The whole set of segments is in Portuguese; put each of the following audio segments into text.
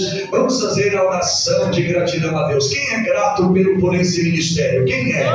Jesus, vamos fazer a oração de gratidão a Deus. Quem é grato por esse ministério? Quem é?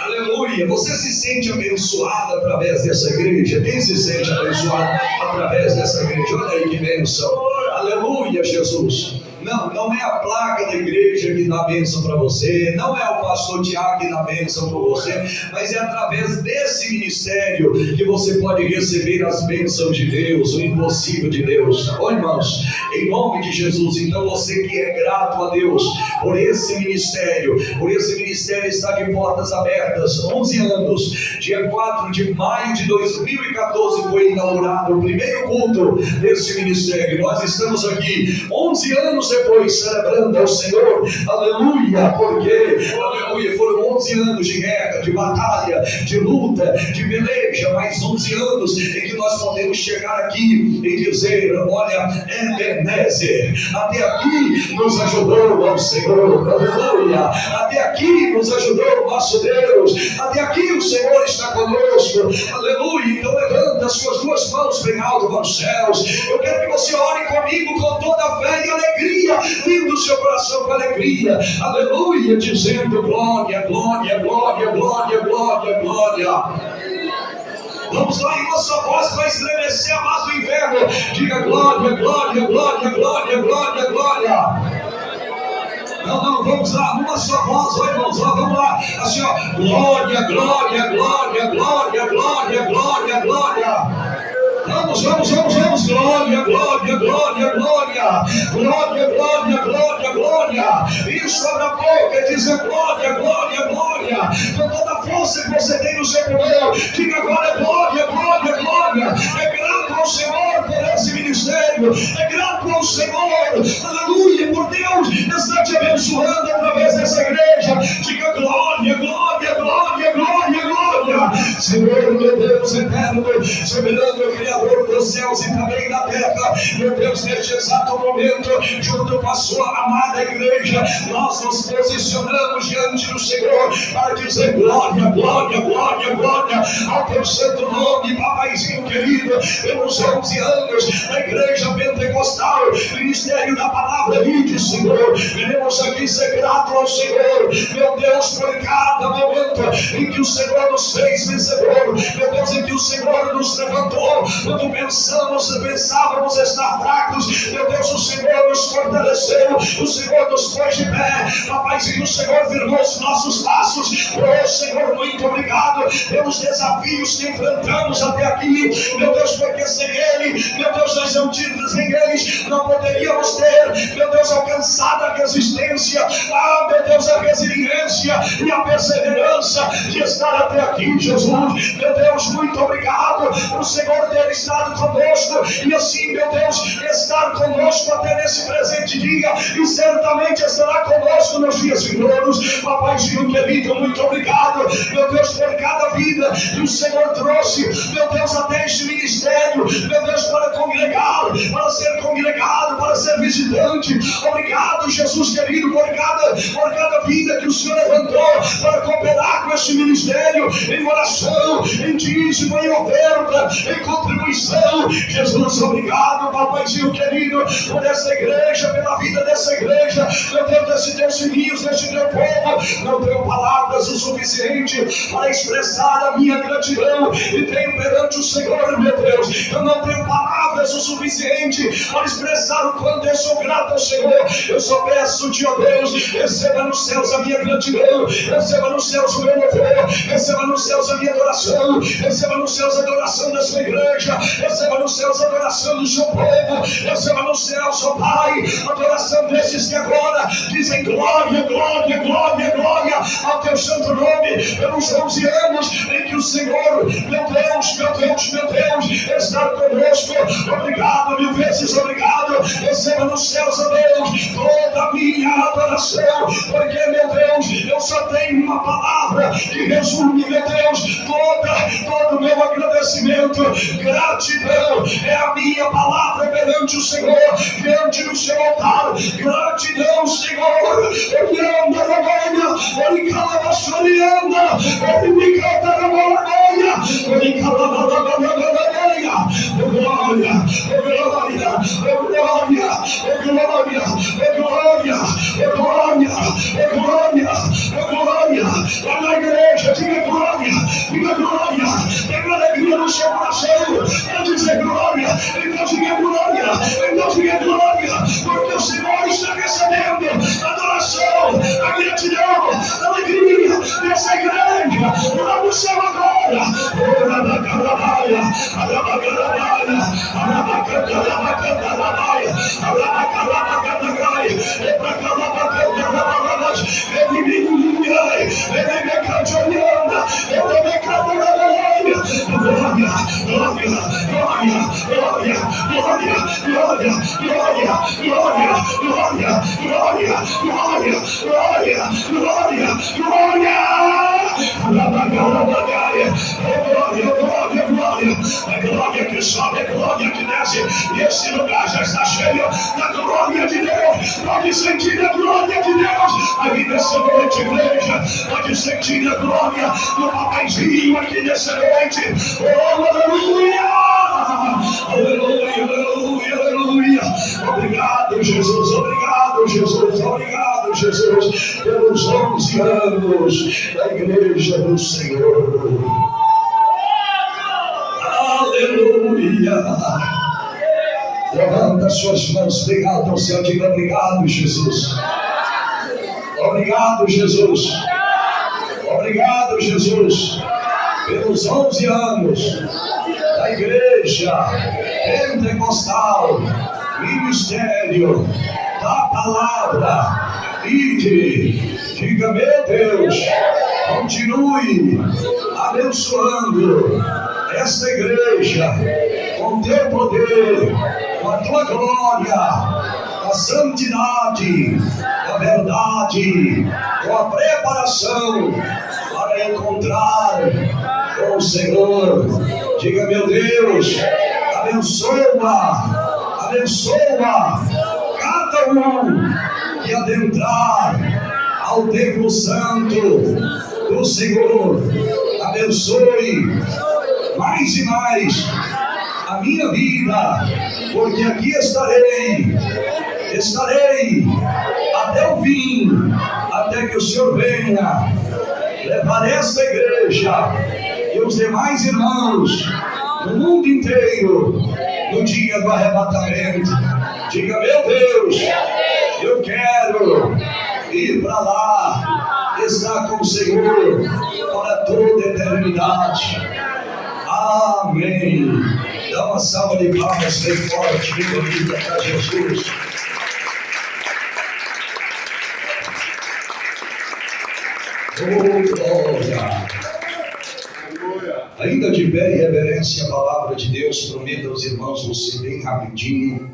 Aleluia! Você se sente abençoado através dessa igreja? Quem se sente abençoado através dessa igreja? Olha aí que bênção! Aleluia, Jesus! Não é a placa da igreja que dá bênção para você, não é o pastor Tiago que dá bênção para você, mas é através desse ministério que você pode receber as bênçãos de Deus, o impossível de Deus. Ó, irmãos, em nome de Jesus, então você que é grato a Deus por esse ministério está de portas abertas, 11 anos, dia 4 de maio de 2014 foi inaugurado o primeiro culto desse ministério. Nós estamos aqui 11 anos depois celebrando ao Senhor, aleluia, porque, aleluia, foram 11 anos de guerra, de batalha, de luta, de peleja, mais 11 anos em que nós podemos chegar aqui e dizer, olha, Ebenezer, até aqui nos ajudou o Senhor, aleluia, até aqui nos ajudou o nosso Deus, até aqui o Senhor está conosco, aleluia. Então levanta as suas duas mãos bem alto para os céus, eu quero que você ore comigo com toda a fé e alegria, lindo o seu coração com alegria, aleluia, dizendo glória, glória, glória, glória, glória, glória. Vamos lá, em nossa voz vai estremecer a voz do inferno. Diga glória, glória, glória, glória, glória, glória. Não, vamos lá, numa só voz, ó irmãos, ó, vamos lá, assim ó, glória, glória, glória, glória, glória, glória, glória. Vamos, glória, glória, glória, glória, glória, glória, glória, glória. Isso, abra a boca e dizer glória, glória, glória. Com toda a força que você tem no seu pulmão, diga agora glória, glória, glória. É grato ao Senhor por esse ministério, é grato ao Senhor, aleluia, por Deus está te abençoando através dessa igreja. Diga glória, glória, glória, glória, glória. Senhor, meu Deus eterno, soberano, Criador dos céus e também da terra, meu Deus, neste exato momento, junto com a sua amada igreja, nós nos posicionamos diante do Senhor para dizer glória, glória, glória, glória ao teu santo nome, papaizinho querido. Pelos 11 anos da igreja pentecostal, ministério da palavra, vinde, Senhor, queremos aqui ser grato ao Senhor, meu Deus, por cada momento em que o Senhor nos fez vencedor, meu Deus, em que o Senhor nos levantou quando pensávamos estar fracos, meu Deus, o Senhor nos fortaleceu, o Senhor nos pôs de pé, papaizinho, o Senhor firmou os nossos passos. Oh Senhor, muito obrigado pelos desafios que enfrentamos até aqui, meu Deus, porque sem Ele, meu Deus, nós não tínhamos, sem eles não poderíamos ter, meu Deus, alcançado a resistência, meu Deus, a resiliência e a perseverança de estar até aqui, Jesus. Meu Deus, muito obrigado por Senhor ter estado conosco e assim, meu Deus, estar conosco até nesse presente dia e certamente estará conosco nos dias vindouros. Papaizinho querido, muito obrigado, meu Deus, por cada vida que o Senhor trouxe, meu Deus, até este ministério, meu Deus, para congregar, para ser congregado, para ser visitante. Obrigado, Jesus querido, por cada vida que o Senhor levantou para cooperar com este ministério em oração, em dízimo, em oferta, em contribuição. Jesus, obrigado, papaizinho querido, por essa igreja, pela vida dessa igreja, meu Deus, desses teus filhinhos, deste teu povo. Não tenho palavras o suficiente para expressar a minha gratidão e tenho perante o Senhor, meu Deus, eu não tenho palavras o suficiente para expressar o quanto eu sou grato ao Senhor. Eu só peço, ó Deus, receba nos céus a minha gratidão, receba nos céus o meu louvor, receba nos céus a minha adoração, receba nos céus a adoração da sua igreja, receba nos céus a adoração do seu povo, receba nos céus, ó Pai, a adoração desses que agora dizem glória, glória, glória, glória ao teu santo nome, pelos 11 anos em que o Senhor, meu Deus, meu Deus, meu Deus, está conosco. Obrigado, mil vezes obrigado. Receba nos céus, ó Deus, toda a minha adoração, porque, meu Deus, eu só tenho uma palavra que resume, meu Deus, todo o meu agradecimento. Gratidão é a minha palavra perante o Senhor, diante do seu altar. Gratidão, Senhor. Orianda, Ramanha, Oricalabasorianda, Oricataramanha, Oricalabasorianda. Glória, glória, glória, glória. oh glória, oh glória, oh glória, oh glória, oh glória. Lá na igreja, diga glória, tem alegria no seu coração, para dizer glória, então diga glória, porque o Senhor está recebendo adoração, a gratidão, a alegria dessa igreja, lá no céu agora. A glória que sobe, a glória que desce, e esse lugar já está cheio da glória de Deus. Pode sentir a glória de Deus aqui nessa noite, igreja. Pode sentir a glória do papaizinho aqui nessa noite. Oh, aleluia! Aleluia, aleluia, aleluia. Obrigado, Jesus, obrigado, Jesus, obrigado, Jesus, pelos 11 anos da igreja do Senhor. Aleluia! Levanta suas mãos bem alto ao céu, diga obrigado, Jesus. Obrigado, Jesus. Obrigado, Jesus, pelos 11 anos da igreja pentecostal, ministério da palavra. Diga, meu Deus, continue abençoando esta igreja com teu poder, com a tua glória, com a santidade, com a verdade, com a preparação para encontrar com o Senhor. Diga, meu Deus, abençoa cada um que adentrar ao templo santo do Senhor. Abençoe mais e mais a minha vida, porque aqui estarei até o fim, até que o Senhor venha levar esta igreja e os demais irmãos no mundo inteiro no dia do arrebatamento. Diga, meu Deus, eu quero ir para lá, estar com o Senhor para toda a eternidade. Amém. Dá uma salva de palmas bem forte, bem bonita para Jesus. Oh, glória. Ainda de pé em reverência à palavra de Deus, prometo aos irmãos você bem rapidinho,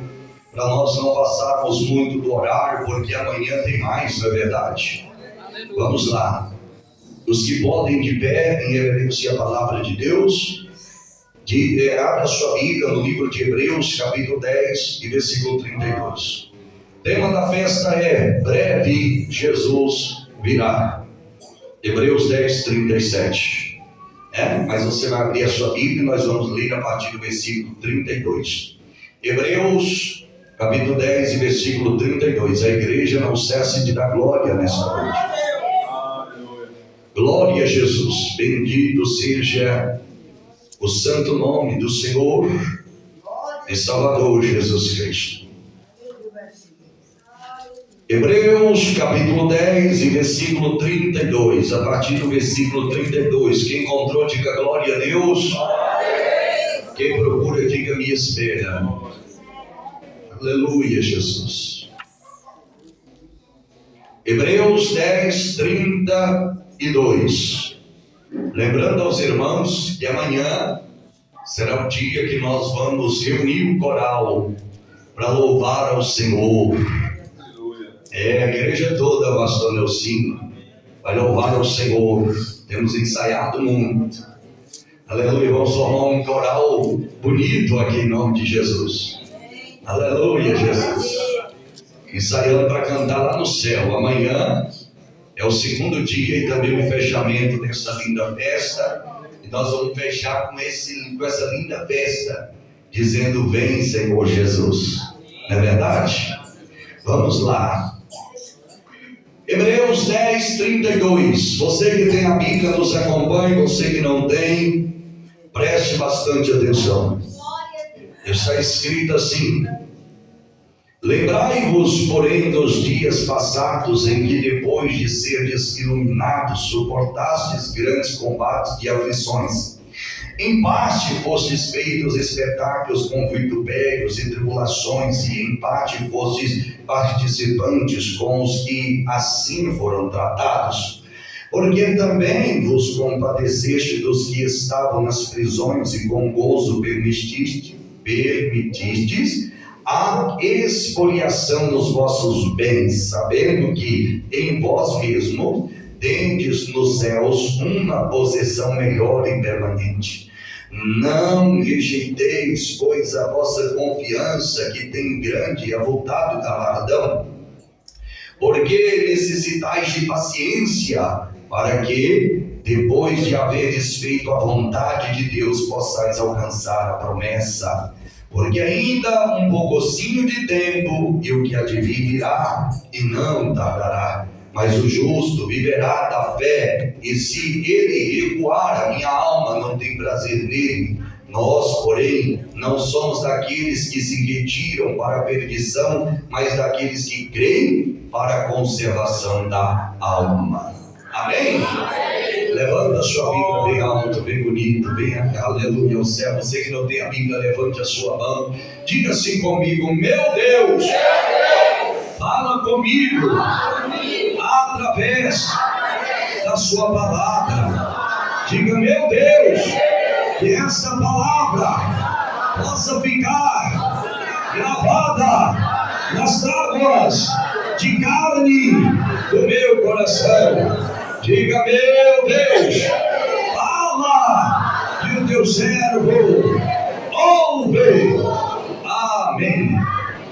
para nós não passarmos muito do horário, porque amanhã tem mais, não é verdade? Vamos lá. Os que podem de pé em reverência à palavra de Deus, abra sua Bíblia no livro de Hebreus, capítulo 10 e versículo 32. O tema da festa é: breve Jesus virá. Hebreus 10, 37. Mas você vai abrir a sua Bíblia e nós vamos ler a partir do versículo 32. Hebreus, capítulo 10 e versículo 32. A igreja não cesse de dar glória nessa noite. Glória a Jesus. Bendito seja o santo nome do Senhor e Salvador Jesus Cristo. Hebreus capítulo 10 e versículo 32, a partir do versículo 32, quem encontrou diga glória a Deus, quem procura diga me espera. Aleluia, Jesus. Hebreus 10, 32. Lembrando aos irmãos que amanhã será o dia que nós vamos reunir o coral para louvar ao Senhor. A igreja toda, pastor Nelsinho, vai louvar ao Senhor. Temos ensaiado muito. Aleluia, vamos formar um coral bonito aqui em nome de Jesus. Aleluia, Jesus. Ensaiando para cantar lá no céu. Amanhã é o segundo dia e também o fechamento dessa linda festa. E nós vamos fechar com essa linda festa, dizendo: vem, Senhor Jesus. Não é verdade? Vamos lá. Hebreus 10, 32. Você que tem a Bíblia nos acompanha, você que não tem, preste bastante atenção. Está escrito assim: lembrai-vos, porém, dos dias passados, em que depois de seres iluminados, suportastes grandes combates de aflições. Em parte fostes feitos espetáculos com vitupérios e tribulações, e em parte fostes participantes com os que assim foram tratados. Porque também vos compadeceste dos que estavam nas prisões, e com gozo permitistes a expoliação dos vossos bens, sabendo que em vós mesmos tendes nos céus uma possessão melhor e permanente. Não rejeiteis, pois, a vossa confiança, que tem grande e avultado galardão, porque necessitais de paciência, para que, depois de haveres feito a vontade de Deus, possais alcançar a promessa. Porque ainda um poucocinho de tempo, e o que há de vir virá, e não tardará. Mas o justo viverá da fé, e se ele recuar, a minha alma não tem prazer nele. Nós, porém, não somos daqueles que se retiram para a perdição, mas daqueles que creem para a conservação da alma. Amém? Levanta a sua Bíblia bem alto, bem bonito, bem aleluia ao céu. Você que não tem a Bíblia, levante a sua mão. Diga assim comigo: meu Deus, fala comigo através da sua palavra. Diga: meu Deus, que esta palavra possa ficar gravada nas tábuas de carne do meu coração. Diga: meu Deus, fala, que o teu servo ouve. Amém.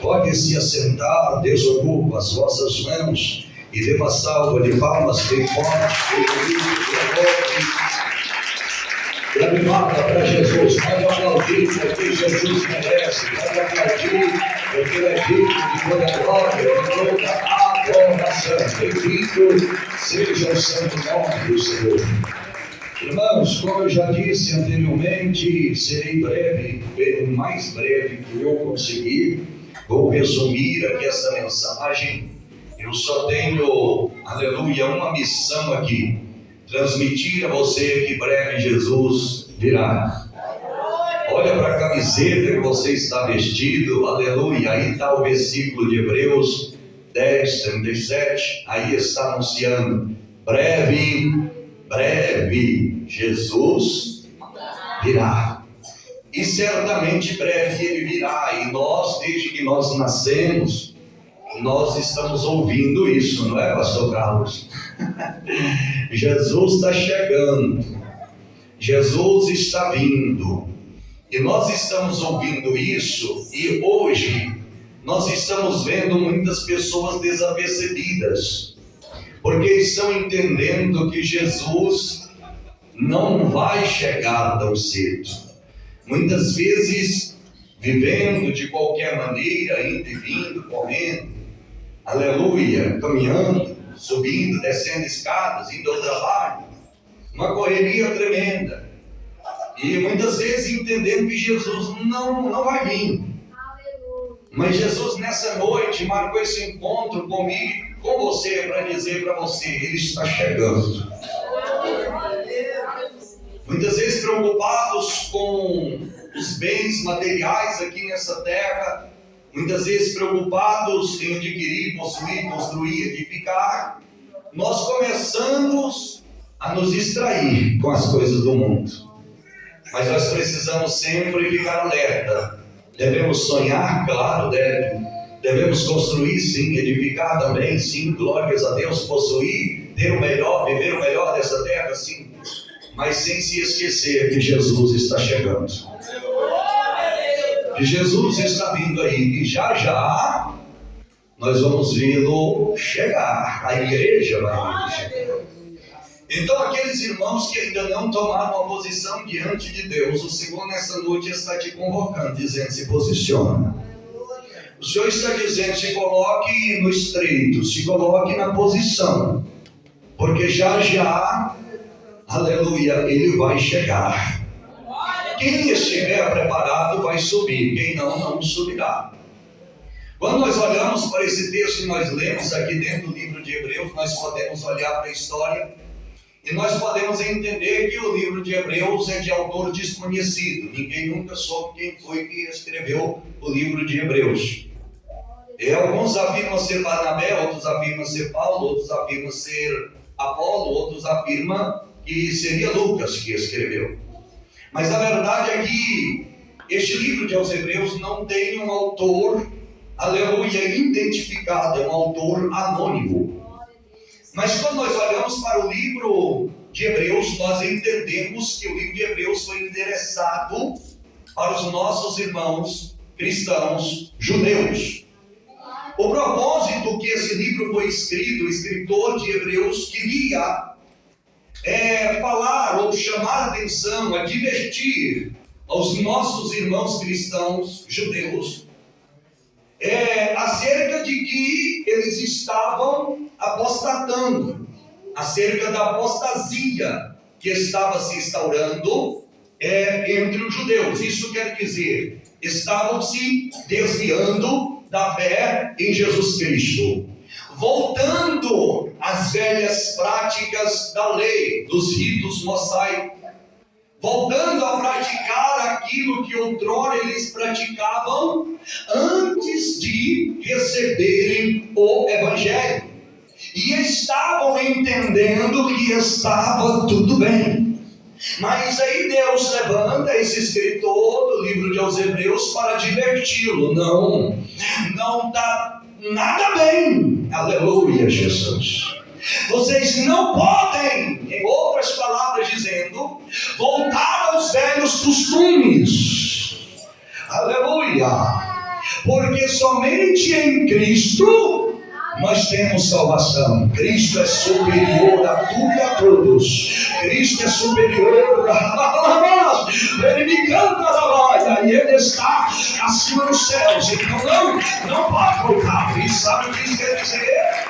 Pode se assentar, desocupa as vossas mãos e dê uma salva de palmas bem forte, bem bonito. Grande palma para Jesus. Pode aplaudir, porque Jesus merece. Pode aplaudir, porque ele é digno de toda glória, de toda adoração. Bendito seja o santo nome do Senhor. Irmãos, como eu já disse anteriormente, serei breve, o mais breve que eu conseguir. Vou resumir aqui essa mensagem. Eu só tenho, aleluia, uma missão aqui: transmitir a você que breve Jesus virá. Olha para a camiseta que você está vestido, aleluia. Aí está o versículo de Hebreus 10, 37. Aí está anunciando: breve Jesus virá. E certamente breve ele virá. E nós, desde que nós nascemos, nós estamos ouvindo isso, não é, pastor Carlos? Jesus está chegando, Jesus está vindo, e nós estamos ouvindo isso. E hoje nós estamos vendo muitas pessoas desapercebidas, porque estão entendendo que Jesus não vai chegar tão cedo. Muitas vezes vivendo de qualquer maneira, indo e vindo, correndo, aleluia, caminhando, subindo, descendo escadas, indo ao trabalho, uma correria tremenda, e muitas vezes entendendo que Jesus não vai vir. Mas Jesus nessa noite marcou esse encontro comigo, com você, para dizer para você: ele está chegando. Muitas vezes preocupados com os bens materiais aqui nessa terra, muitas vezes preocupados em adquirir, possuir, construir, edificar, nós começamos a nos distrair com as coisas do mundo. Mas nós precisamos sempre ficar alerta. Devemos sonhar, claro, devemos construir sim, edificar também, sim, glórias a Deus, possuir, ter o melhor, viver o melhor dessa terra, sim, mas sem se esquecer que Jesus está chegando. Que Jesus está vindo aí, e já já nós vamos vê-lo chegar. A igreja vai chegar. Então aqueles irmãos que ainda não tomaram uma posição diante de Deus, o Senhor nessa noite está te convocando, dizendo: se posiciona. O Senhor está dizendo: se coloque no estreito, se coloque na posição, porque já já, aleluia, Ele vai chegar. Quem estiver preparado vai subir, quem não, não subirá. Quando nós olhamos para esse texto que nós lemos aqui dentro do livro de Hebreus, nós podemos olhar para a história e nós podemos entender que o livro de Hebreus é de autor desconhecido. Ninguém nunca soube quem foi que escreveu o livro de Hebreus. E alguns afirmam ser Barnabé, outros afirmam ser Paulo, outros afirmam ser Apolo, outros afirmam que seria Lucas que escreveu. Mas a verdade é que este livro de aos Hebreus não tem um autor, aleluia, identificado, é um autor anônimo. Mas quando nós olhamos para o livro de Hebreus, nós entendemos que o livro de Hebreus foi endereçado para os nossos irmãos cristãos judeus. O propósito que esse livro foi escrito, o escritor de Hebreus queria falar ou chamar a atenção, advertir aos nossos irmãos cristãos judeus acerca de que eles estavam apostatando, acerca da apostasia que estava se instaurando entre os judeus. Isso quer dizer, estavam se desviando da fé em Jesus Cristo, voltando às velhas práticas da lei, dos ritos mosaicos, voltando a praticar aquilo que outrora eles praticavam antes de receberem o Evangelho. E estavam entendendo que estava tudo bem. Mas aí Deus levanta esse escritor do livro de aos Hebreus para adverti-lo. Não está nada bem. Aleluia, Jesus. Vocês não podem, em outras palavras dizendo, voltar aos velhos costumes. Aleluia. Porque somente em Cristo nós temos salvação. Cristo é superior a tudo e a todos. Cristo é superior a Ele me canta a e Ele está acima dos céus. Então não pode voltar. E sabe o que isso quer dizer?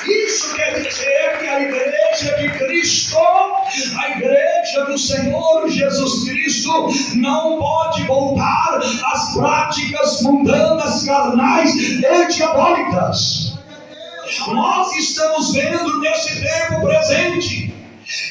Isso quer dizer que a igreja de Cristo, a igreja do Senhor Jesus Cristo, não pode voltar às práticas mundanas, carnais e diabólicas. Nós estamos vendo nesse tempo presente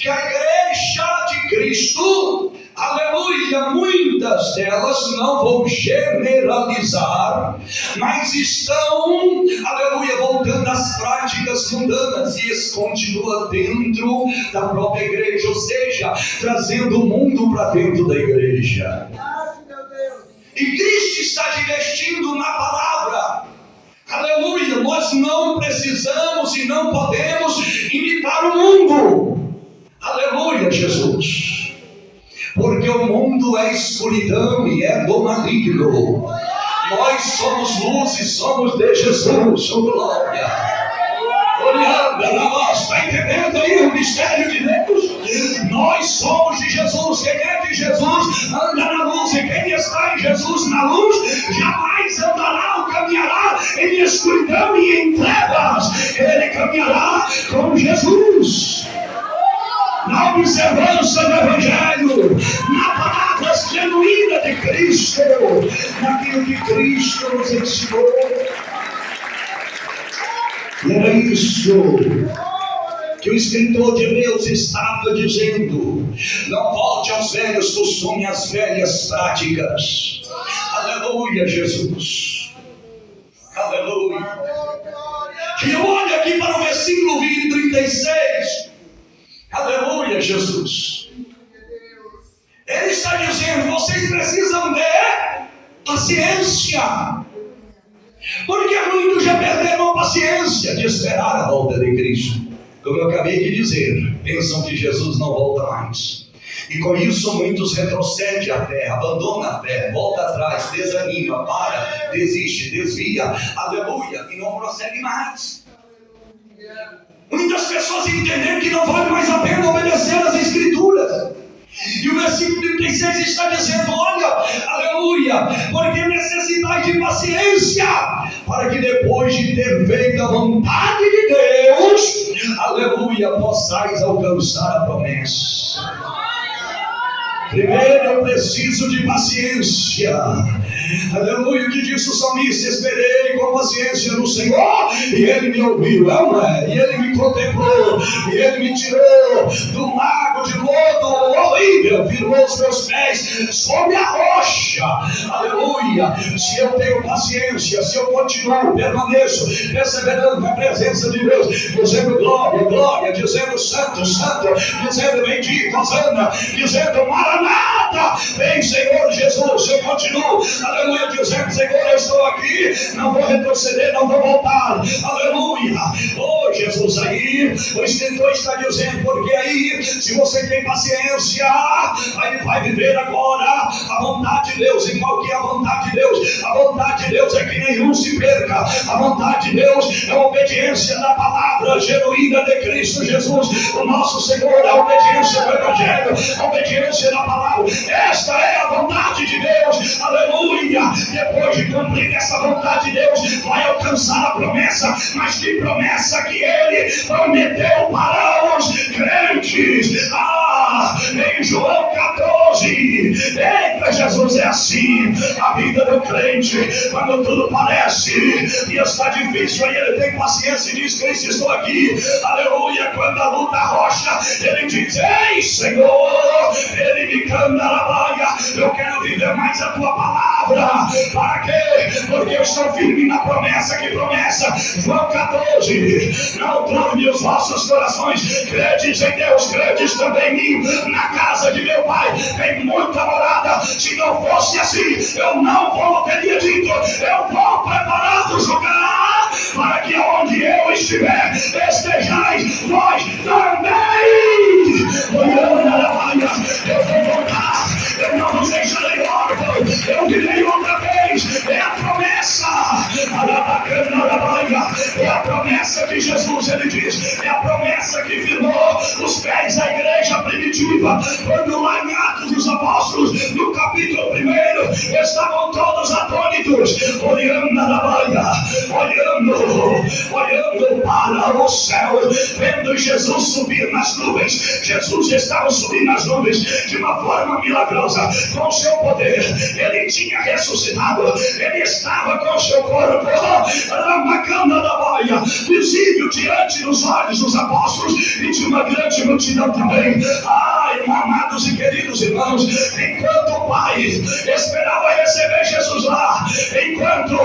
que a igreja de Cristo, aleluia, muitas delas, não vou generalizar, mas estão, aleluia, voltando às práticas mundanas, e isso continua dentro da própria igreja, ou seja, trazendo o mundo para dentro da igreja. E Cristo está advertindo na palavra, aleluia, nós não precisamos e não podemos imitar o mundo. Aleluia, Jesus. Porque o mundo é escuridão e é do maligno. Nós somos luz e somos de Jesus. Oh, glória. Olhando na voz, está entendendo aí o mistério de Deus? Nós somos de Jesus. Quem é de Jesus anda na luz. E quem está em Jesus na luz jamais andará ou caminhará em escuridão e em trevas. Ele caminhará com Jesus. Na observância do Evangelho, na palavra genuína de Cristo, naquilo que Cristo nos ensinou. E era isso que o escritor de Hebreus estava dizendo: não volte aos velhos costumes, às velhas práticas. Aleluia, Jesus. Aleluia. E olha aqui para o versículo 36. Aleluia, Jesus. Ele está dizendo: vocês precisam ter paciência, porque muitos já perderam a paciência de esperar a volta de Cristo. Como eu acabei de dizer, pensam que Jesus não volta mais, e com isso muitos retrocedem a fé, abandonam a fé, volta atrás, desanima, para, desiste, desvia, aleluia, e não prossegue mais. Muitas pessoas entenderam que não vale mais a pena obedecer às Escrituras, E o versículo 36 está dizendo: olha, aleluia, porque necessitais de paciência, para que depois de ter feito a vontade de Deus, aleluia, possais alcançar a promessa. Primeiro eu preciso de paciência. Aleluia, o que disse o salmista: esperei com paciência no Senhor, e Ele me ouviu, não é? E Ele me contemplou, e Ele me tirou do lago de lodo horrível, firmou os meus pés sobre a rocha. Aleluia, se eu tenho paciência, se eu continuo, permaneço, perseverando na presença de Deus, dizendo glória, glória, dizendo santo, santo, dizendo bendito, Hosana, dizendo Maranata, vem Senhor Jesus, eu continuo, aleluia, dizendo: Senhor, eu estou aqui, não vou retroceder, não vou voltar, aleluia. Oh Jesus, aí o escritor está dizendo, porque aí, se você tem paciência, aí vai viver agora a vontade de Deus. E qual que é a vontade de Deus? A vontade de Deus é que nenhum se perca. A vontade de Deus é a obediência da palavra genuína de Cristo Jesus, o nosso Senhor, a obediência do Evangelho, a obediência da palavra. Esta é a vontade de Deus, aleluia. Depois de cumprir essa vontade de Deus, vai alcançar a promessa. Mas que promessa que Ele prometeu para os crentes? Em João 14, eita, Jesus, é assim a vida do crente. Quando tudo parece e está difícil, aí ele tem paciência e diz: Cristo, estou aqui, aleluia. Quando a luta rocha, ele diz: ei Senhor, ele me canta na baia, eu quero viver mais a tua palavra. Para quê? Porque eu estou firme na promessa. Que promessa? João 14, não turbe os vossos corações, credes em Deus, credes também em mim. Na casa de meu pai tem muita morada. Se não fosse assim, eu não teria dito: eu vou preparar o lugar, para que onde eu estiver, estejais vós também. Eu vou voltar, eu não vos deixarei órfãos, eu virei outra vez. É a promessa, é a promessa de Jesus. Ele diz: é a promessa que firmou os pés da igreja primitiva. Quando lá em Atos dos Apóstolos, no capítulo 1, estavam todos atônitos, olhando para o céu, vendo Jesus subir nas nuvens. Jesus estava subindo nas nuvens de uma forma milagrosa, com seu poder. Ele tinha ressuscitado, ele estava com seu corpo visível diante dos olhos dos apóstolos e de uma grande multidão também. Amados e queridos irmãos, enquanto o Pai esperava receber Jesus lá, enquanto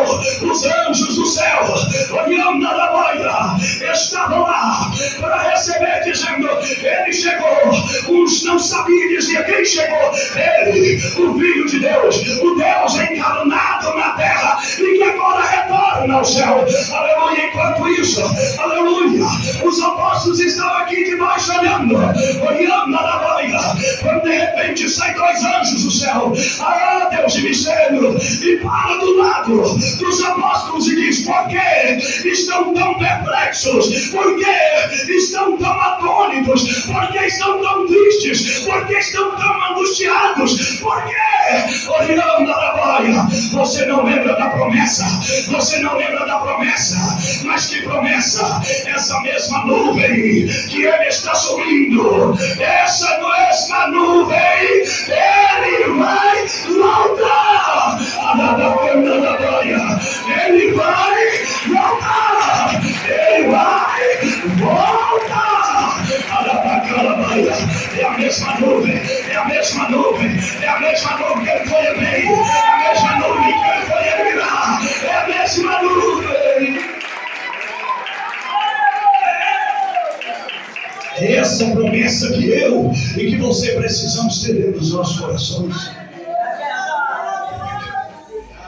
os anjos do céu, olhando na baia, estavam lá para receber, dizendo: ele chegou. Uns não sabiam dizer quem chegou. Ele, o Filho de Deus, o Deus encarnado na terra e que agora retorna ao céu. Aleluia. Enquanto isso, aleluia, os apóstolos estavam aqui debaixo olhando na baia, quando de repente saem 2 anjos do céu, Deus de mistério, e para do lado dos apóstolos e diz: por que estão tão perplexos? Por que estão tão atônitos? Por que estão tão tristes? Por que estão tão angustiados? Por que? Olhando na baia, você não lembra da promessa? Você não lembra da promessa? Mas que promessa? Essa mesma nuvem que ele está subindo, essa mesma nuvem, ele vai voltar. Ele vai voltar. Ele vai voltar. É a mesma nuvem, é a mesma nuvem, é a mesma nuvem que ele foi bem, é a mesma nuvem que ele foi eliminar, é a mesma nuvem. É essa promessa que eu e que você precisamos ter dentro dos nossos corações,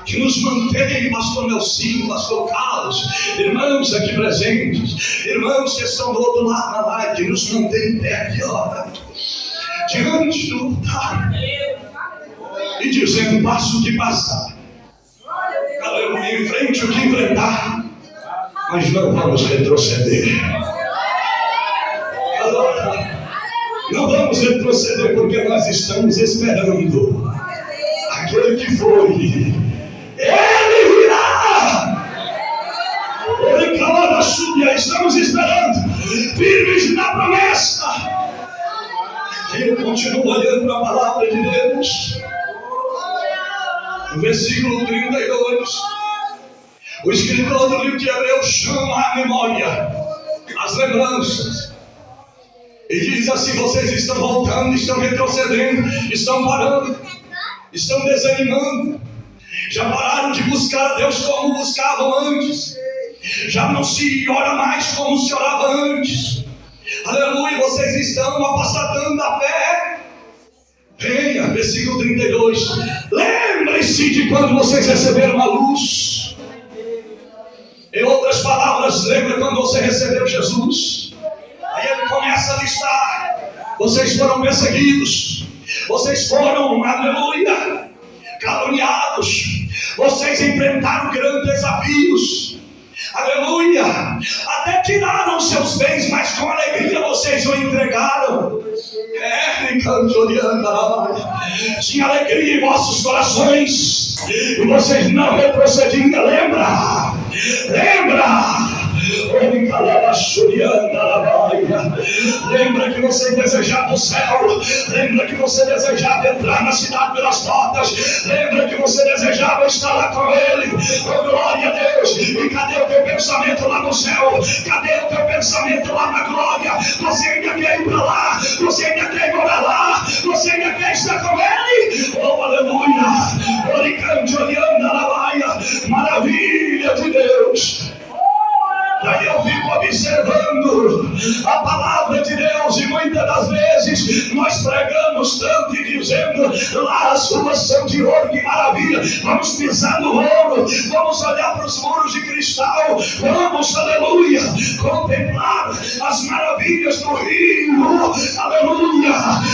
que nos mantém, pastor Nelsinho, pastor Carlos, irmãos aqui presentes, irmãos que estão do outro lado da live, que nos mantém pé aqui, ó, diante do altar e dizendo: passo o que passar, aleluia, enfrente o que enfrentar, mas não vamos retroceder. Não vamos retroceder, porque nós estamos esperando aquele que foi. Ele virá. Ele calou a súbia. Estamos esperando, firmes na promessa. Eu continuo olhando para a palavra de Deus. No versículo 32, o escritor do livro de Hebreus chama a memória, as lembranças, e diz assim: vocês estão voltando, estão retrocedendo, estão parando, estão desanimando, já pararam de buscar a Deus como buscavam antes, já não se ora mais como se orava antes. Aleluia, vocês estão apassadando a fé. Venha, versículo 32. Lembre-se de quando vocês receberam a luz. Em outras palavras, lembra quando você recebeu Jesus? Aí ele começa a listar. Vocês foram perseguidos. Vocês foram, aleluia, caluniados. Vocês enfrentaram grandes desafios. Aleluia, até tiraram seus bens, mas com alegria vocês o entregaram. Tinha alegria em vossos corações e vocês não retrocediam. Lembra? Lembra que você desejava o céu. Lembra que você desejava entrar na cidade pelas portas. Lembra que você desejava estar lá com ele. Oh, glória a Deus. E cadê o teu pensamento lá no céu? Cadê o teu pensamento lá na glória? Você ainda quer ir para lá? Você ainda quer morar lá? Você ainda quer estar com ele? Oh, aleluia. Maravilha de Deus. Daí eu fico observando a palavra de Deus e muitas das vezes nós pregamos tanto e dizendo: lá as ruas são de ouro, que maravilha. Vamos pisar no ouro, vamos olhar para os muros de cristal, vamos, aleluia, contemplar as maravilhas do rio, aleluia,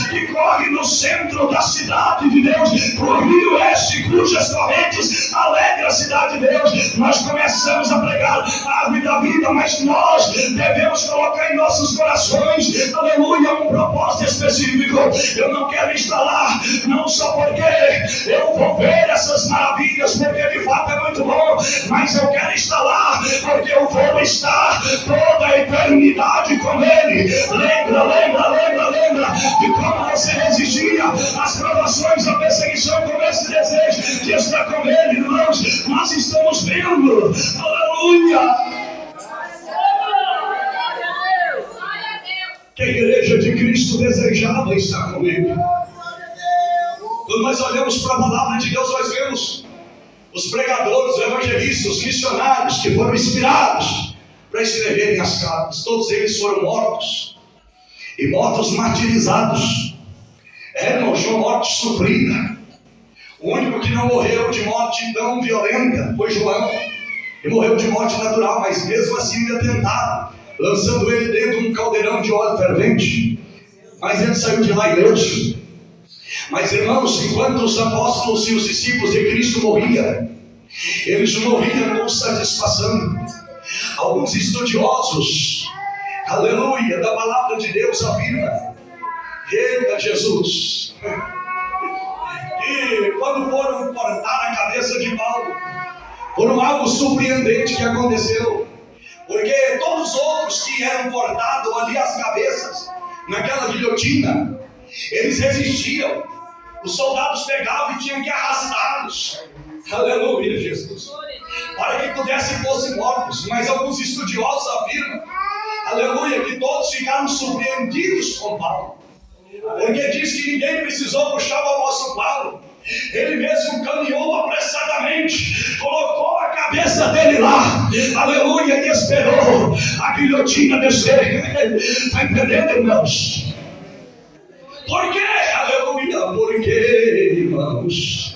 que corre no centro da cidade de Deus, para o rio este, cujas correntes alegram a cidade de Deus. Nós começamos a pregar a árvore da vida, mas nós devemos colocar em nossos corações, aleluia, um propósito específico. Eu não quero estar lá, não só porque eu vou ver essas maravilhas, porque de fato é muito bom, mas eu quero estar lá porque eu vou estar toda a eternidade com ele. Lembra de como você resistia às provações, à perseguição, com esse desejo de estar com ele. Irmãos, nós estamos vendo, aleluia, que a igreja de Cristo desejava estar com ele. Quando nós olhamos para a palavra de Deus, nós vemos os pregadores, os evangelistas, os missionários que foram inspirados para escreverem as cartas. Todos eles foram mortos, e mortos martirizados. Não foi morte sofrida. O único que não morreu de morte tão violenta foi João, e morreu de morte natural, mas mesmo assim ainda tentaram, lançando ele dentro de um caldeirão de óleo fervente, mas ele saiu de lá ileso. Mas, irmãos, enquanto os apóstolos e os discípulos de Cristo morriam, eles morriam com satisfação. Alguns estudiosos, aleluia, da palavra de Deus afirmam: eita Jesus, e quando foram cortar a cabeça de Paulo, por algo surpreendente que aconteceu, porque todos os outros que eram cortados ali as cabeças, naquela guilhotina, eles resistiam. Os soldados pegavam e tinham que arrastá-los, aleluia, Jesus, para que pudessem fossem mortos. Mas alguns estudiosos afirmam, aleluia, que todos ficaram surpreendidos com Paulo, porque diz que ninguém precisou puxar o apóstolo Paulo. Ele mesmo caminhou apressadamente, colocou a cabeça dele lá, aleluia, e esperou a guilhotina descer. Está entendendo, irmãos? Por quê? Aleluia, porque, irmãos,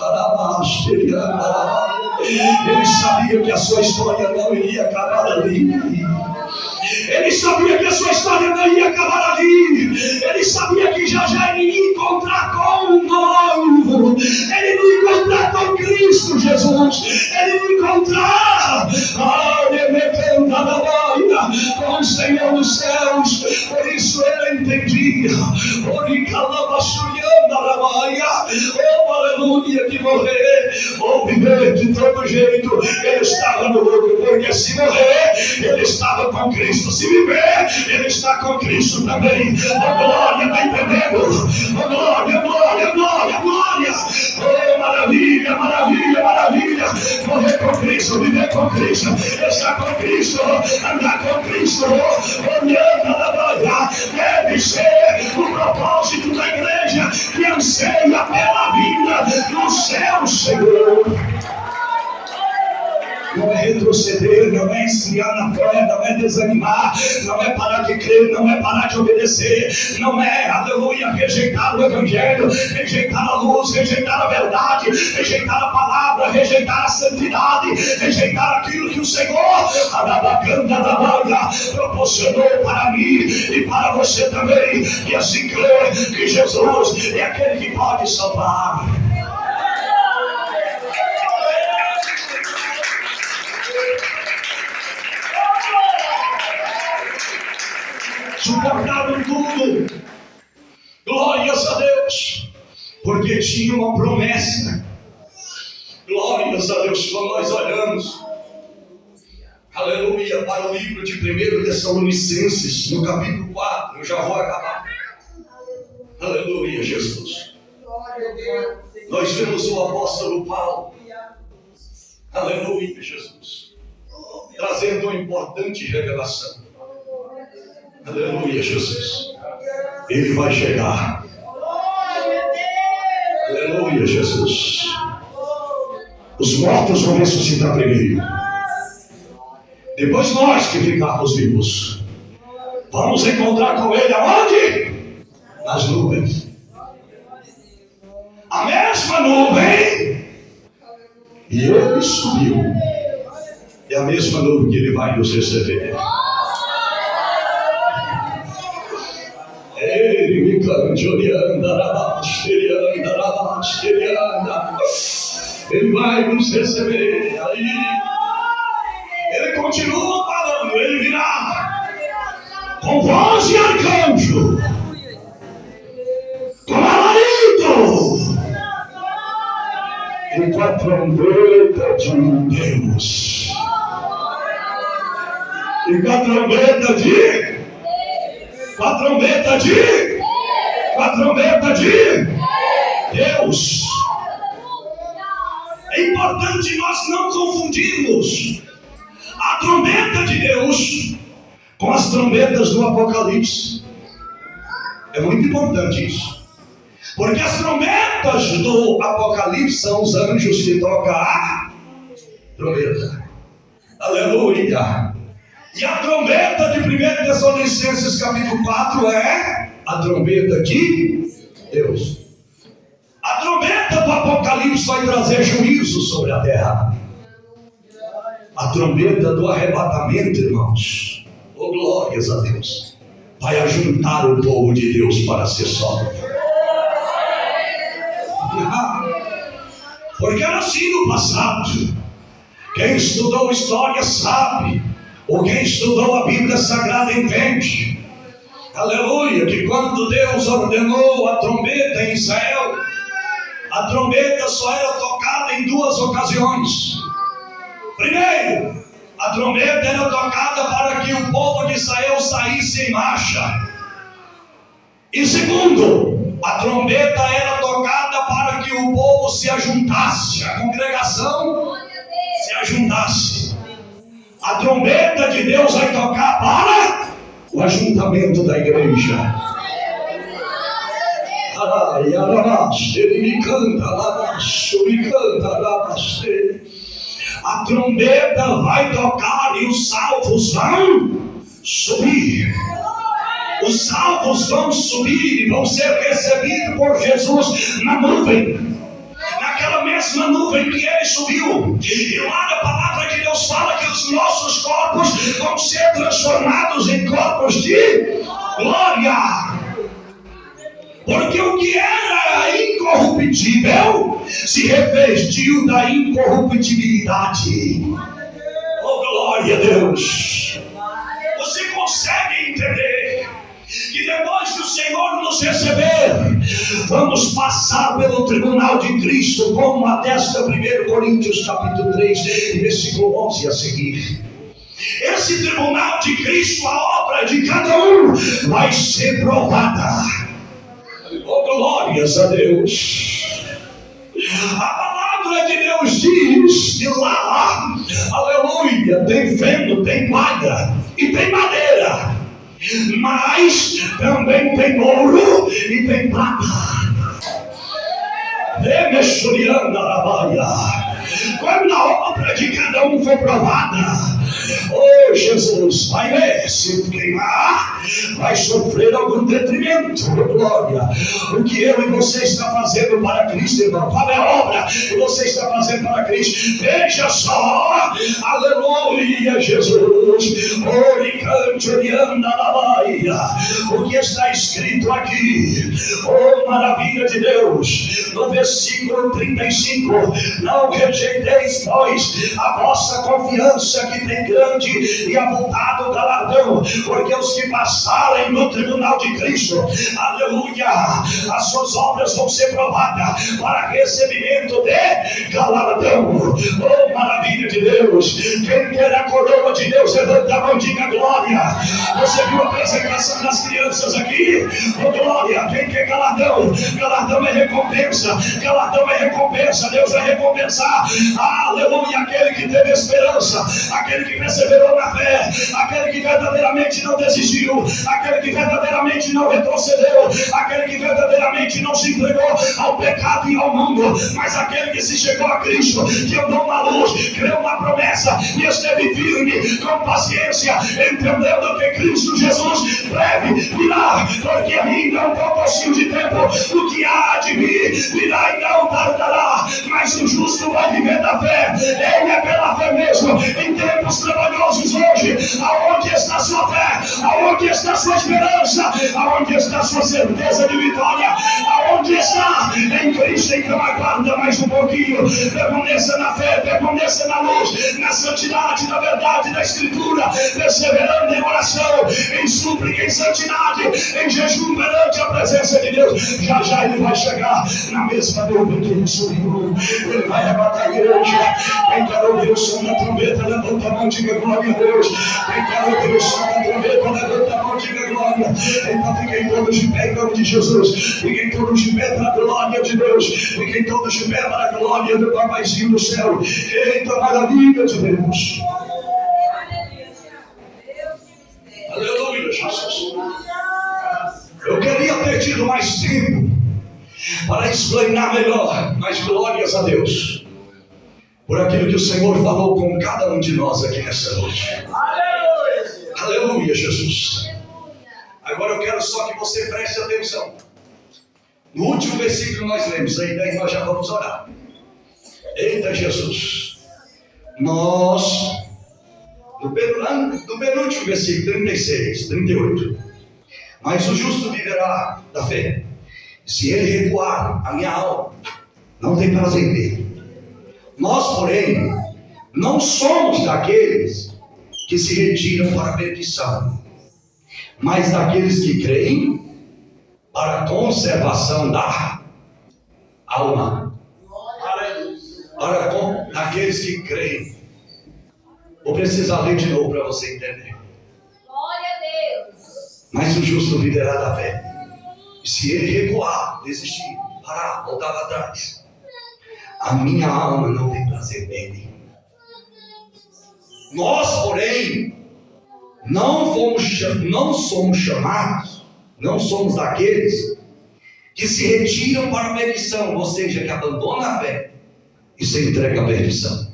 ele sabia que a sua história não iria acabar ali. Ele sabia que a sua história não ia acabar ali. Ele sabia que já ele ia encontrar com o noivo. Ele ia encontrar com Cristo Jesus. Ele ia encontrar com o Senhor dos céus. Por isso ele entendia, morrer ou viver de todo jeito, ele estava no lucro, porque se morrer, ele estava com Cristo, se viver, ele está com Cristo também. Oh glória, está entendendo? Oh glória, glória, glória, glória. Oh maravilha, maravilha, maravilha. Morrer com Cristo, viver com Cristo, estar com Cristo, andar com Cristo, olhando a glória, deve ser o propósito da igreja que anseia pela vida no céu, Senhor. Não é retroceder, não é esfriar na fé, não é desanimar, não é parar de crer, não é parar de obedecer, não é, aleluia, rejeitar o evangelho, rejeitar a luz, rejeitar a verdade, rejeitar a palavra, rejeitar a santidade, rejeitar aquilo que o Senhor proporcionou para mim e para você também, e assim crer que Jesus é aquele que pode salvar. Suportaram tudo, glórias a Deus, porque tinha uma promessa. Glórias a Deus. Quando nós olhamos, aleluia, para o livro de 1 Tessalonicenses, no capítulo 4, eu já vou acabar. Aleluia, Jesus. Nós vemos o apóstolo Paulo, aleluia, Jesus, trazendo uma importante revelação. Aleluia, Jesus. Ele vai chegar. Aleluia, Jesus. Os mortos vão ressuscitar primeiro. Depois nós que ficarmos vivos, vamos encontrar com Ele aonde? Nas nuvens. A mesma nuvem. E Ele subiu. É a mesma nuvem que Ele vai nos receber. Ele vai nos receber. Aí ele continua falando, ele virá com voz de arcanjo, com alarido e com a trombeta de Deus. E com a trombeta de... Com a trombeta de Deus. É importante nós não confundirmos a trombeta de Deus com as trombetas do Apocalipse. É muito importante isso, porque as trombetas do Apocalipse são os anjos que tocam a trombeta. Aleluia. E a trombeta de 1 Tessalonicenses capítulo 4 é a trombeta de Deus. A trombeta do Apocalipse vai trazer juízo sobre a terra. A trombeta do arrebatamento, irmãos, oh glórias a Deus, vai ajuntar o povo de Deus para ser salvo. Porque era assim no passado. Quem estudou história sabe, ou quem estudou a Bíblia Sagrada entende, aleluia, que quando Deus ordenou a trombeta em Israel, a trombeta só era tocada em duas ocasiões. Primeiro, a trombeta era tocada para que o povo de Israel saísse em marcha. E segundo, a trombeta era tocada para que o povo se ajuntasse, a congregação se ajuntasse. A trombeta de Deus vai tocar para o ajuntamento da igreja. Ele me canta, a trombeta vai tocar e os salvos vão subir. Os salvos vão subir e vão ser recebidos por Jesus na nuvem. Naquela mesma nuvem que ele subiu. E lá na palavra de Deus fala que os nossos corpos vão ser transformados em corpos de glória. Porque o que era incorruptível se revestiu da incorruptibilidade. Oh glória a Deus. Você consegue entender que depois que o Senhor nos receber, Vamos passar pelo tribunal de Cristo, como atesta 1 Coríntios capítulo 3, versículo 11 a seguir. Esse tribunal de Cristo, a obra de cada um vai ser provada. Oh, glórias a Deus. A palavra de Deus diz que lá, aleluia, tem feno, tem palha e tem madeira, mas também tem ouro e tem prata. Quando a obra de cada um for provada, oh Jesus, vai ver, se queimar, vai sofrer algum detrimento. Glória. O que eu e você está fazendo para Cristo, irmão? Qual é a obra que você está fazendo para Cristo? Veja só, aleluia, Jesus. Oricante, orianda na Bahia. O que está escrito aqui? Oh, maravilha de Deus. No versículo 35: não rejeiteis, pois, a vossa confiança, que tem grande e avultado galardão, porque os que passarem no tribunal de Cristo, aleluia, as suas obras vão ser provadas para recebimento de galardão. Oh, maravilha de Deus. Quem quer a coroa de Deus, levanta a mão, diga glória. Você viu a apresentação das crianças aqui? Oh, glória. Quem quer galardão? Galardão é recompensa. Galardão é recompensa. Deus vai recompensar, aleluia, aquele que teve esperança, aquele que perseverou na fé, aquele que verdadeiramente não desistiu, aquele que verdadeiramente não retrocedeu, aquele que verdadeiramente não se entregou ao pecado e ao mundo, mas aquele que se chegou a Cristo, que andou na luz, creu na promessa e esteve firme com paciência, entendendo que Cristo Jesus breve virá, porque ainda é um pouquinho de tempo. O que há de vir virá e não tardará, mas o justo vai viver da fé. Ele é pela fé mesmo. Em tempos trabalhosos hoje, aonde está a sua fé? Aonde está a sua esperança? Aonde está a sua certeza de vitória? Aonde está? Em Cristo. Então aguarda mais um pouquinho. Permaneça na fé, permaneça na luz, na santidade, na verdade da Escritura, perseverando em oração, em súplica, em santidade, em jejum perante a presença de Deus. Já já ele vai chegar na mesma nuvem que ele subiu. Ele vai arrebatar a igreja. Quem quer ouvir o som da trombeta, levanta a mão, diga glória a Deus. Quem quer ouvir o som da trombeta, levanta a mão, diga glória. Então fiquem todos de pé em nome de Jesus. Fiquem todos de pé para a glória de Deus. Fiquem todos de pé para a glória do Papaizinho do céu. Eita, maravilha de Deus. Aleluia, Jesus. Eu queria ter tido mais tempo para explanar melhor, mas glórias a Deus por aquilo que o Senhor falou com cada um de nós aqui nessa noite. Aleluia, aleluia, Jesus. Agora eu quero só que você preste atenção. No último versículo nós lemos, aí daí nós já vamos orar. Eita, Jesus. Nós, do penúltimo versículo, 36, 38. Mas o justo viverá da fé. Se ele recuar, a minha alma não tem prazer nele. Nós, porém, não somos daqueles que se retiram para a perdição, mas daqueles que creem para a conservação da alma. Para daqueles que creem. Vou precisar ler de novo para você entender. Glória a Deus. Mas o justo viverá da fé. E se ele recuar, desistir, parar, voltar para trás, a minha alma não tem prazer nele. Nós, porém, não somos chamados, não somos daqueles que se retiram para a perdição, ou seja, que abandonam a fé e se entregam à perdição,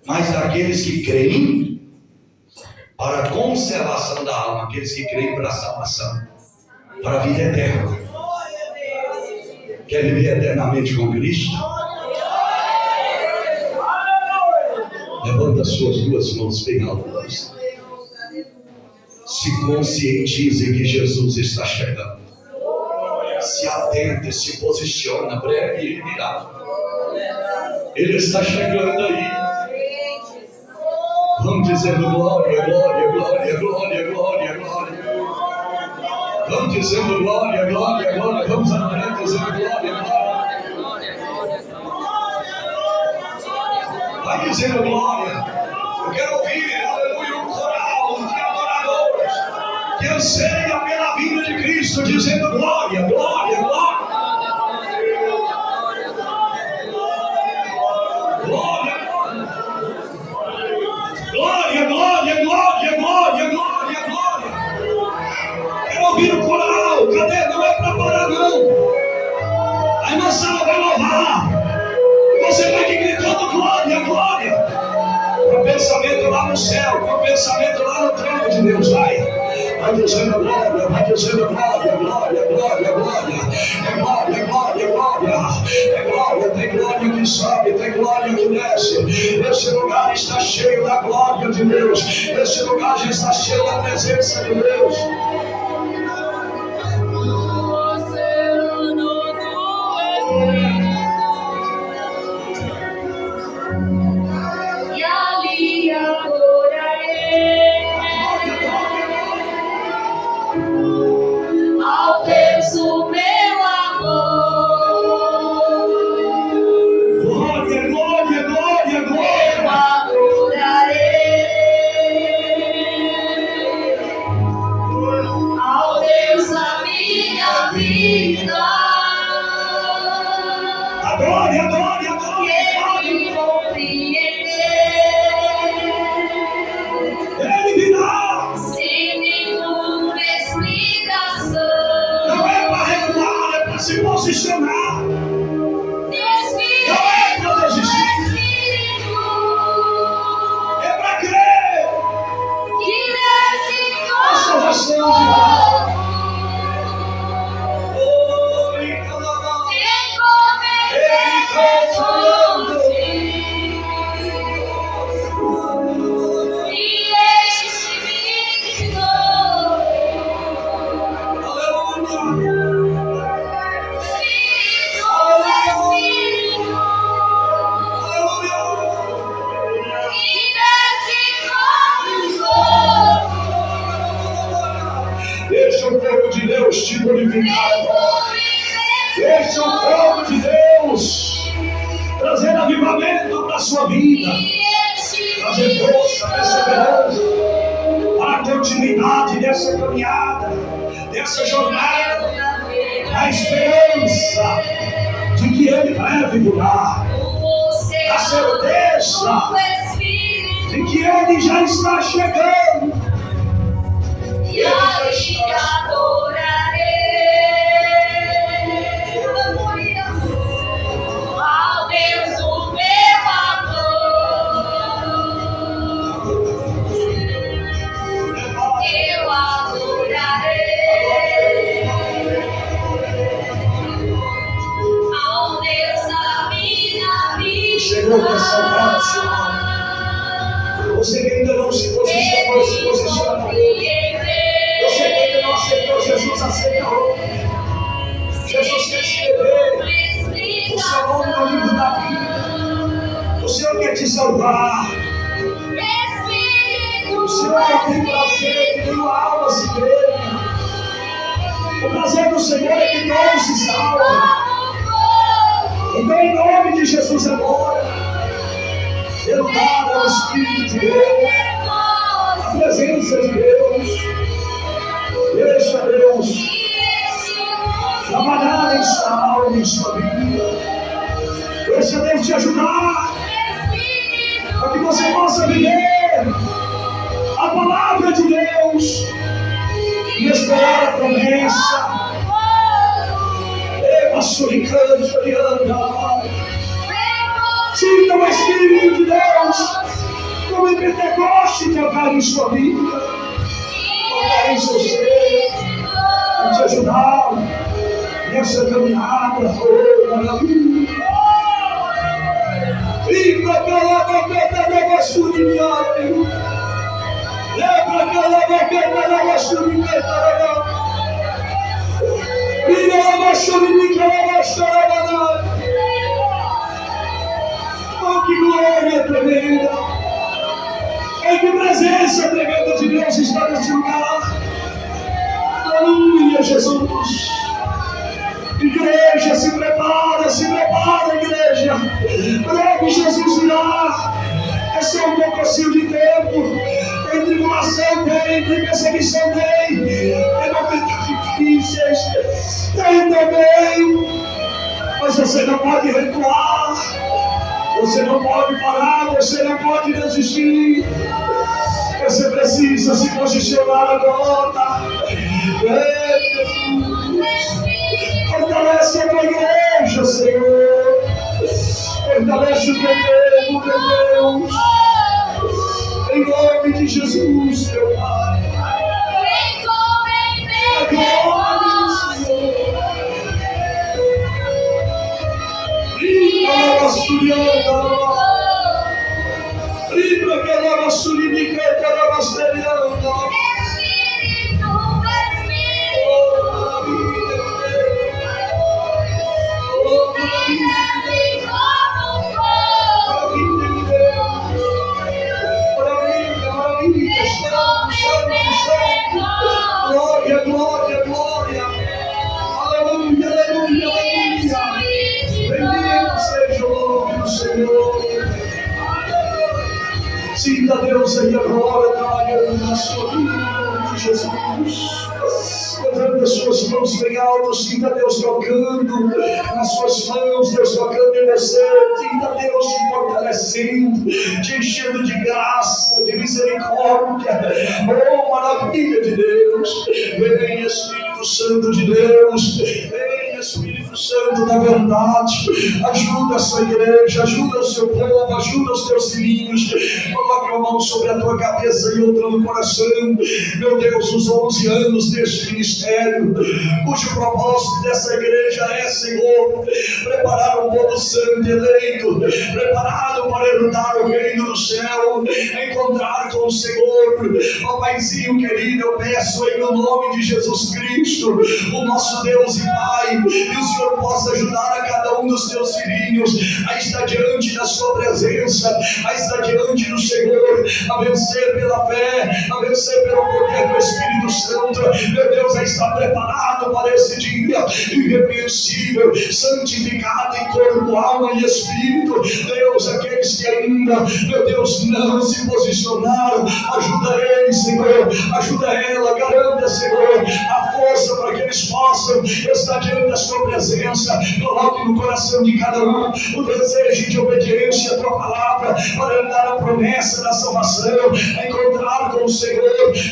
mas daqueles que creem para a conservação da alma, aqueles que creem para a salvação, para a vida eterna. Quer viver eternamente com Cristo? Levanta as suas duas mãos bem altas. Se conscientize que Jesus está chegando. Se atente, se posiciona, breve ele virá. Ele está chegando aí. Vamos dizendo glória, glória, glória, glória, glória, glória. Vamos dizendo glória, glória, glória. Vamos adorar dizendo glória, glória. Vai dizendo glória. Eu quero ouvir, aleluia, um coral de adoradores que anseia pela vinda de Cristo, dizendo glória, glória, glória. Glória, glória, glória, glória, glória, glória, glória. Quero ouvir o coral. Cadê? Não é para parar, não. A irmã Sara vai louvar. Você vai gritando glória, glória. Com pensamento lá no céu, com pensamento lá no trono de Deus. Vai dizendo glória, vai dizendo glória, glória, glória, glória. É glória, glória, glória. É glória, tem glória que sobe, tem glória que desce. Esse lugar está cheio da glória de Deus. Esse lugar já está cheio da presença de Deus. Se posicionar. Não é para desistir. É para crer. A salvação de deixa o povo de Deus te glorificar. Deixa o povo de Deus trazer avivamento para a sua vida, trazer força, perseverança para a continuidade dessa caminhada, dessa jornada, a esperança de que Ele breve virá, a certeza de que Ele já está chegando. E a te adorarei, ao Deus o meu amor, eu adorarei, ao Deus da minha vida. Chegou para salvar a sua alma. Você que ainda não se posicionou, se posiciona. Você que ainda não aceitou, Jesus aceita hoje. Jesus quer escrever o seu nome no livro da vida. O Senhor quer te salvar. O Senhor tem prazer que tua alma se veja. O prazer do Senhor é que todos se salvem. Então, em nome de Jesus agora, eu dado ao Espírito de Deus, a presença de Deus. Deixa Deus trabalhar em sua alma, em sua vida. Deixa Deus te ajudar para que você possa viver a palavra de Deus e esperar a promessa. Sinta o Espírito de Deus como em Pentecoste tocar em sua vida, tocar em seu ser, e te ajudar nessa caminhada. Oh, que glória tremenda! Oh, que presença tremenda de Deus está nesse lugar! Aleluia! Aleluia, Jesus. Igreja, se prepara, igreja. Breve Jesus virá. É só um pouquinho de tempo. Tem tribulação, tem perseguição, tem momentos difíceis, tem também. Mas você não pode recuar, você não pode parar, você não pode desistir. Você precisa se posicionar agora. Fortalece a tua igreja, Senhor. Fortalece o teu povo, meu Deus. Em nome de Jesus, meu Pai. Em nome do Senhor. Libra que ela basurinica, que ela basteriana. Glória, glória, glória. Aleluia, aleluia, aleluia. Bendito seja o nome do Senhor. Sinta Deus aí agora trabalhando na sua vida, em nome de Jesus. Levanta as suas mãos bem alto, sinta Deus tocando nas suas mãos, Deus tocando em você, sinta Deus te fortalecendo, te enchendo de graça, de misericórdia. Oh, maravilha de Deus! Vem Espírito Santo de Deus, vem Espírito Santo da verdade, ajuda a sua igreja, ajuda o seu povo, ajuda os teus filhinhos. Coloque a mão sobre a tua cabeça e outra no coração. Meu Deus, os 11 anos deste ministério, cujo propósito dessa igreja é, Senhor, preparar um povo santo e eleito, preparado para herdar o reino do céu, encontrar com o Senhor. Ó Paizinho querido, eu peço em nome de Jesus Cristo, o nosso Deus e Pai, que o Senhor possa ajudar a cada um dos teus filhinhos a estar diante da sua presença, a estar diante do Senhor, a vencer pela fé, a vencer pelo poder do Espírito Santo. Meu Deus, a estar preparado para esse dia irrepreensível, santificado em corpo, alma e espírito. Deus, aqueles que ainda, meu Deus, não se posicionaram, ajuda eles, Senhor, ajuda ela, garanta, Senhor, a força para que eles possam estar diante da sua presença. Coloque no coração de cada um o desejo de obediência à tua palavra, para dar a promessa da salvação, encontrar com o Senhor.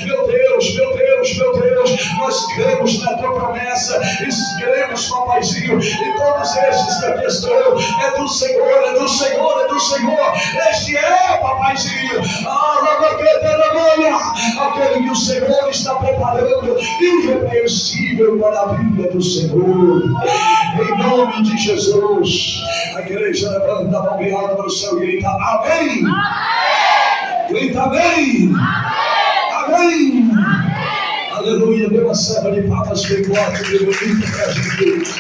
Meu Deus, meu Deus, meu Deus, nós cremos na tua promessa, e cremos, Papaizinho, e todos estes que aqui estão, é do Senhor, é do Senhor, é do Senhor. Este é, Papaizinho, aquele que o Senhor está preparando, irrepreensível para a vida do Senhor. Em nome de Jesus, a igreja levanta a mão bem alta para o céu e grita amém. Grita amém. Amém. Aleluia. Dê uma salva de palmas bem forte, bem bonita para Jesus.